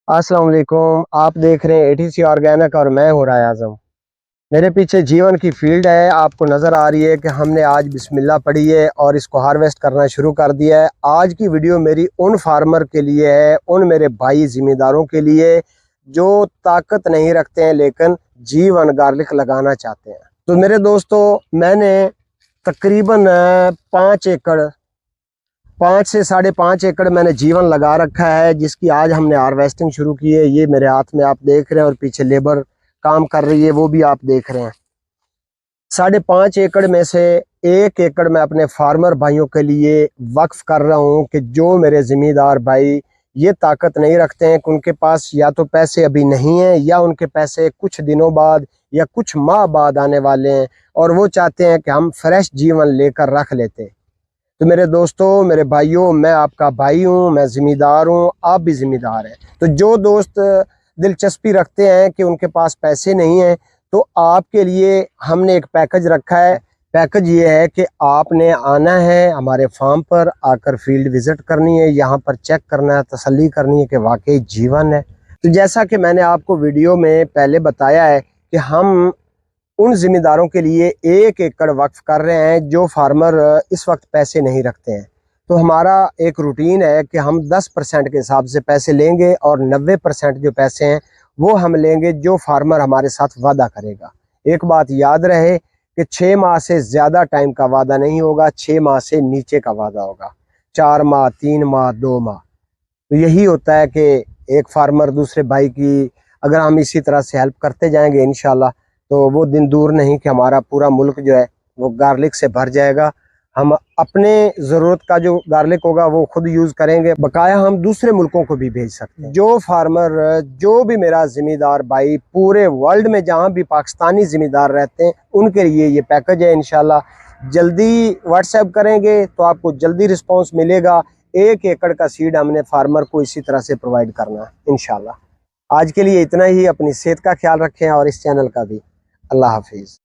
अस्सलाम वालेकुम। आप देख रहे हैं एटीसी ऑर्गेनिक और मैं हूं राय आज़म। मेरे पीछे जीवन की फील्ड है, आपको नज़र आ रही है कि हमने आज बिस्मिल्लाह पढ़ी है और इसको हार्वेस्ट करना शुरू कर दिया है। आज की वीडियो मेरी उन फार्मर के लिए है, उन मेरे भाई ज़िम्मेदारों के लिए जो ताकत नहीं रखते हैं लेकिन जीवन गार्लिक लगाना चाहते हैं। तो मेरे दोस्तों, मैंने तकरीबन 5 एकड़ 5 से 5.5 एकड़ मैंने जीवन लगा रखा है, जिसकी आज हमने हार्वेस्टिंग शुरू की है। ये मेरे हाथ में आप देख रहे हैं और पीछे लेबर काम कर रही है, वो भी आप देख रहे हैं। 5.5 एकड़ में से 1 एकड़ मैं अपने फार्मर भाइयों के लिए वक्फ कर रहा हूँ कि जो मेरे ज़िम्मेदार भाई ये ताकत नहीं रखते हैं कि उनके पास या तो पैसे अभी नहीं हैं या उनके पैसे कुछ दिनों बाद या कुछ माह बाद आने वाले हैं और वो चाहते हैं कि हम फ्रेश जीवन लेकर रख लेते हैं। तो मेरे दोस्तों, मेरे भाइयों, मैं आपका भाई हूँ, मैं ज़िम्मेदार हूँ, आप भी ज़िम्मेदार हैं। तो जो दोस्त दिलचस्पी रखते हैं कि उनके पास पैसे नहीं हैं, तो आपके लिए हमने एक पैकेज रखा है। पैकेज ये है कि आपने आना है हमारे फार्म पर, आकर फील्ड विज़िट करनी है, यहाँ पर चेक करना है, तसल्ली करनी है कि वाकई जीवन है। तो जैसा कि मैंने आपको वीडियो में पहले बताया है कि हम उन ज़िम्मेदारों के लिए 1 एकड़ वक्फ कर रहे हैं जो फार्मर इस वक्त पैसे नहीं रखते हैं। तो हमारा एक रूटीन है कि हम 10% के हिसाब से पैसे लेंगे और 90% जो पैसे हैं वो हम लेंगे जो फार्मर हमारे साथ वादा करेगा। एक बात याद रहे कि 6 माह से ज़्यादा टाइम का वादा नहीं होगा, 6 माह से नीचे का वादा होगा। 4 माह, 3 माह, 2 माह। तो यही होता है कि एक फार्मर दूसरे भाई की अगर हम इसी तरह से हेल्प करते जाएंगे इंशाल्लाह, तो वो दिन दूर नहीं कि हमारा पूरा मुल्क जो है वो गार्लिक से भर जाएगा। हम अपने ज़रूरत का जो गार्लिक होगा वो खुद यूज़ करेंगे, बकाया हम दूसरे मुल्कों को भी भेज सकते हैं। जो फार्मर, जो भी मेरा ज़िम्मेदार भाई पूरे वर्ल्ड में जहाँ भी पाकिस्तानी ज़िम्मेदार रहते हैं, उनके लिए ये पैकेज है। इंशाल्लाह जल्दी व्हाट्सएप करेंगे तो आपको जल्दी रिस्पॉन्स मिलेगा। 1 एकड़ का सीड हमने फार्मर को इसी तरह से प्रोवाइड करना है इंशाल्लाह। आज के लिए इतना ही। अपनी सेहत का ख्याल रखें और इस चैनल का भी। अल्लाह हाफिज़।